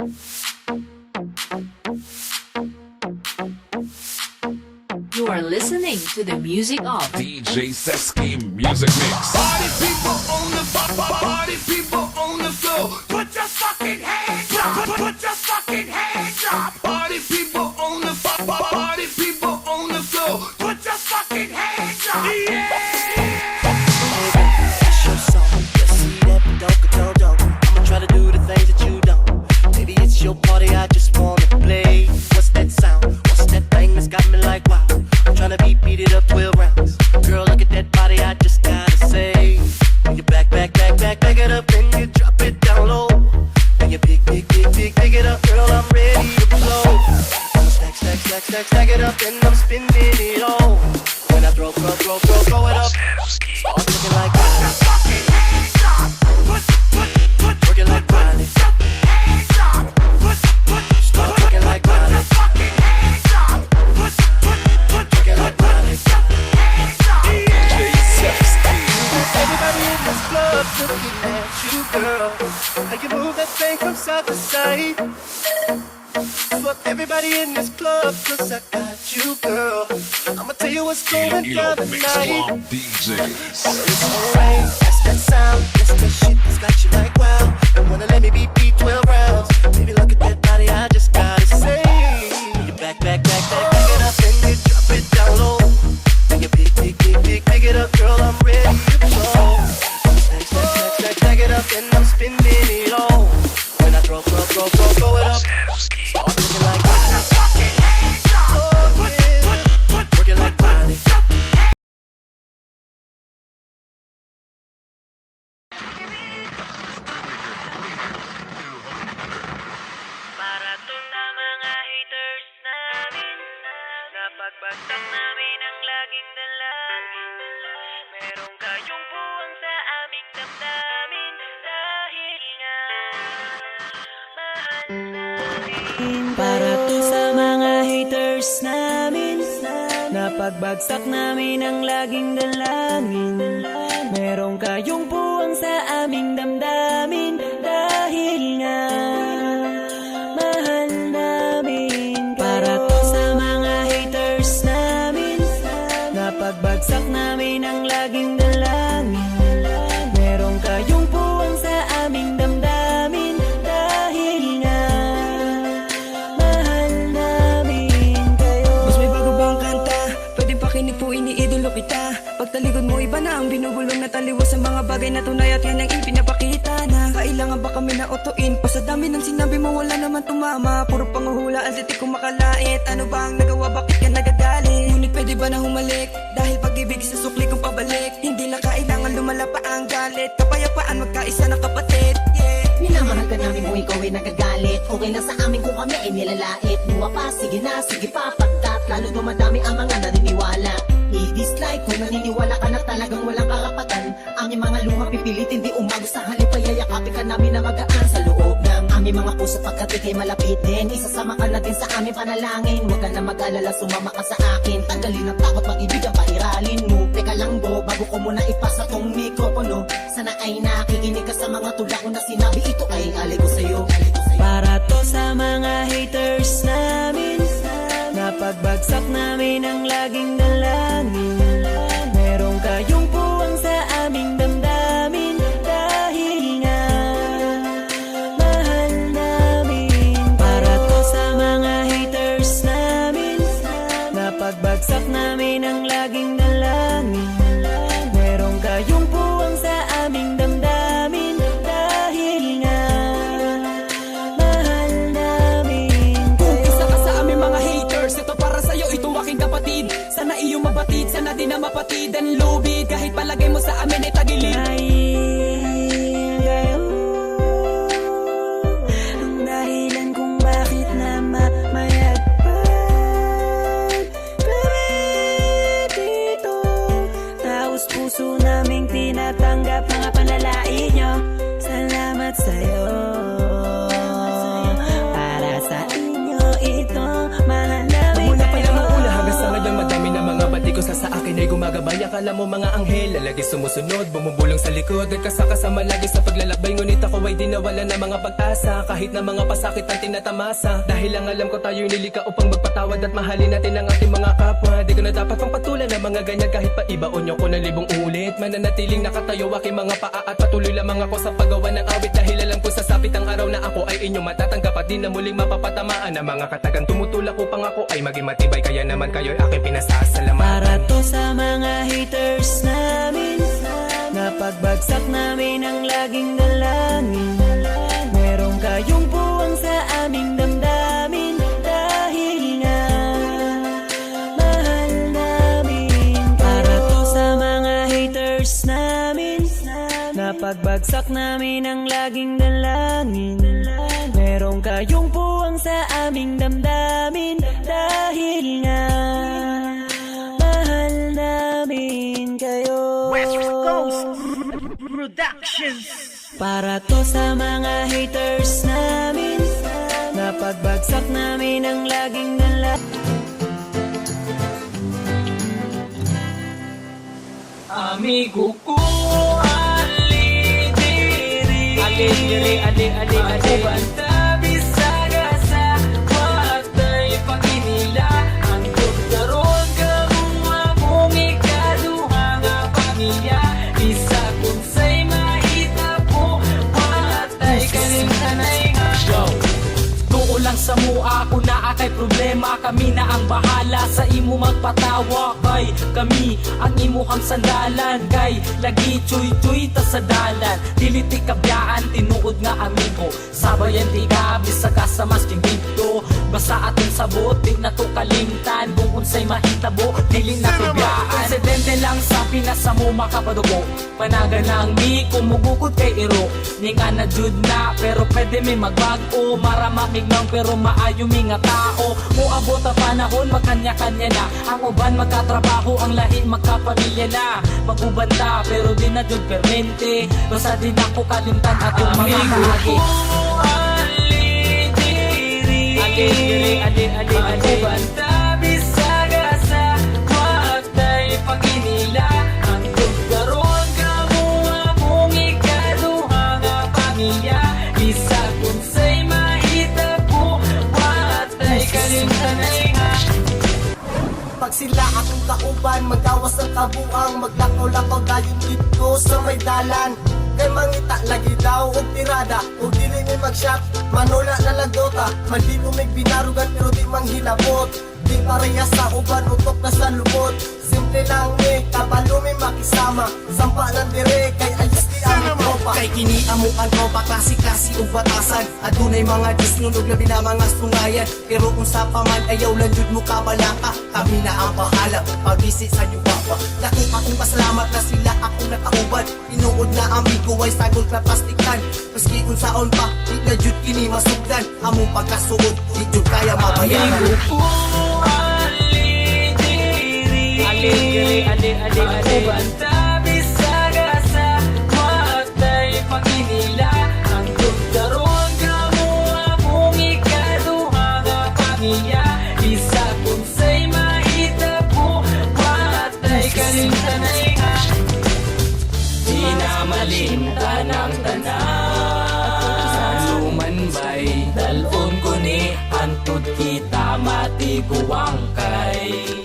You are listening to the music of DJ Seski Music Mix. Party people on the party people on the floor. Put your fucking hands up. Put your fucking hands up. Party people on the party people on the floor. Put your fucking hands up. Yeah. It's your song, just see that don't. I'ma try to do the things that you don't. Maybe it's your party, I just wanna play. What's that sound? What's that thing that's got me like wow? I'm tryna beat it up 12 rounds. Girl, look at that body, I just gotta say. When you back it up, then you drop it down low. When you pick it up, girl, I'm ready to blow. I'ma stack it up, and I'm spinning it all. When I throw it up, start looking like Riley. Working like Riley. Start looking like Riley. Working like Riley. Everybody in this club looking at you, girl. How you move that thing from side to side. Fuck everybody in this club, 'cause I got you, girl. I'ma tell you what's going down Mix tonight. Club DJs. It's alright, that's that sound, that's that shit that's got you like wow. And wanna let me beat 12 rounds. Baby, look at that body, I just gotta say. You back it up, and you drop it down low. When you pick it up, girl, I'm ready to blow. Stack it up, and I'm spinning it all. When I throw it up, start looking like Riley. Oh, yeah. Working like Riley. Para to sa mga haters namin, napagbagsak namin ang laging dalangin. Meron kayong buwang sa aming damdamin, dahil nga mahal namin. Para to sa mga haters namin, napagbagsak namin ang laging dalangin. Meron kayong buwang sa aming damdamin, dahil nga mahal namin. Para to sa mga haters namin, napagbagsak namin ang laging dalangin. Meron kayong buwang sa aming damdamin, dahil nga mahal namin kayo. Mas may bago bang kanta? Pwede pakinig po, iniidolo kita. Pagtalikod mo, iba na ang binubulong na taliwas sa mga bagay na tunay at yan ang ipinapakita na. Kailangan ba kami na otuin? Pa sa dami ng sinabi mo, wala naman tumama. Puro panghuhula, ang di ko makalait. Ano ba ang nagawa, bakit ka nagagalit? Ngunit pwede ba na humalik? Dahil pag-ibig sa sukli kong pabalik. Hindi na kailangan lumala pa ang galit. Kapayapaan, magkaisa ng kapatid. Yeah. Minamahal ka namin kung ikaw ay nagagalit. Okay lang sa amin kung kami ay nilalait. Luwa pa, sige pa, pagkat lalo dumadami ang mga naniniwala. I-dislike kung naniniwala ka na talagang walang karapatan. Aming mga luha pipilitin, di umago sa halip ay yayakapin ka namin na magaan sa loob ng aming mga puso pagkat ikay malapitin. Isasama ka natin sa aming panalangin. Huwag ka na mag-alala, sumama ka sa akin. Tanggalin ang takot, pag-ibig ang pairalin mo. Teka lang bro, bago ko muna ipasa tong mikropono. Sana ay nakikinig ka sa mga tula ko na sinabi. Ito ay alay ko sa'yo. Para to sa mga haters namin, napagbagsak namin ang laging dalangin. Meron kayong buwang sa aming damdamin, dahil nga mahal namin. Para to sa mga haters namin, napagbagsak namin ang laging dalangin. Meron kayong buwang sa aming damdamin, dahil nga mahal namin kayo. Isa ka sa aming mga haters, ito para sa'yo, ito aking kapatid. Sana iyong mabatid, sana din na mapatid ang lubid. Kahit palagay mo sa amin ay tagilid. Dahil kayo ang dahilan kung bakit na mamayagpag kami dito. Taos puso naming tinatanggap mga panlalait nyo. Salamat sa'yo. Para sa inyo ito, mahal namin Mula pa kayo. lang maula hanggang sa ngayon, madami na mga bati ko utos sa akin ay gumagabay. Akala mo mga anghel na lagi sumusunod, bumubulong sa likod at kasakasama lagi sa paglalakbay. Ngunit ako ay di nawala ng mga pag-asa, kahit na mga pasakit ang tinatamasa. Dahil lang alam ko tayo'y nilika upang magpatawad at mahalin natin ang ating mga kapwa. Di ko na dapat pang patulan ng mga ganyan, kahit pa ibaon nyo ko na libong ulit. Mananatiling nakatayo aking mga paa at patuloy lamang ako sa paggawa ng awit. Dahil alam ko sasapit ang araw na ako ay inyong matatanggap at di na muling mapapatamaan ng mga katagang tumutulak upang ako ay maging matibay. Kaya naman kayo'y aking pinasasalamatan. Para to sa mga haters namin, napagbagsak namin ang laging dalangin. Meron kayong puwang sa aming damdamin, dahil nga mahal namin. Para to sa mga haters namin, napagbagsak namin ang laging dalangin. Meron kayong puwang sa aming damdamin, dahil nga mahal namin kayo. West Coast Productions. Para to sa mga haters namin, napagbagsak namin ang laging dalangin. Amigo ko, alidiri, ako banta bisaga sa matay paginila. Ang doktoron kamong akong ikaduha nga pamilya. Isa kung sa'y mahitabo, matay kalimtanay nga. Tuo lang sa mua, ako na akay problema. Kami na ang bahala sa imo magpatawa. Kay kami ang imuhang sandalan. Kay lagi chuy-chuy ta sa dalan. Dili ti kabyaan, tinuod nga amigo. Sabayan ti gabi sa kasamas king dito. Basta aton sabot, di na to kalimtan. Kung unsay mahitabo, dili na kabyaan. Insidente lang sa pinasa mo makapadugo. Panaga ng mi, kumugukod kay iro. Ni nga na jud na, pero pwede may magbago. Maramamig lang pero maayo mi nga tao. Muabot ang panahon, magkanya-kanya na. Ang uban magkatrabaho, ang lahi magkapamilya na. Magubanda, pero di na jud permente. Basta din ako kalimtan atong mga kahagi. Ako banta bisaga sa matay paginila. Ang tugkaroon kamo akong ikaduha nga pamilya. Isa kung sa'y mahitabo, matay kalimtanay nga. Pag sila akong kauban, magawas ang kabuang, maglakaw-lakaw dayon dito sa may dalan. Kay mangita lagi daw og tirada, og dili may mag-shot, manula na lagota. Mandito may binarugan pero di manghilabot. Di pareha sa uban, utok na sa lubot. Simple lang ni, kabalo may makisama. Sampa ng dire, kay ayos di ang tropa. Kay kini amo ang tropa, klase-klase ug batasan. Adunay mga disnunog labi na mga sungayan. Pero kung sa paman ayaw lang jud mo kabalaka, kami na ang bahala pag-visit sa inyo papa. Dako akong pasalamat na sila akong nakauban. Tinuod na amigo ay sagol na plastikan. Maski kung saon pa, di na jud kini masugdan. Among pagkasuod, di jud kaya mabayaran. Ako banta bisaga sa matay paginila. Ang tugkaroon kamo akong ikaduha nga pamilya. Isa kung sa'y mahitabo, matay kalimtanay nga. Di na malimtan ang tanan. Sumanbay, dalon ko ni antud kita matiguang kay.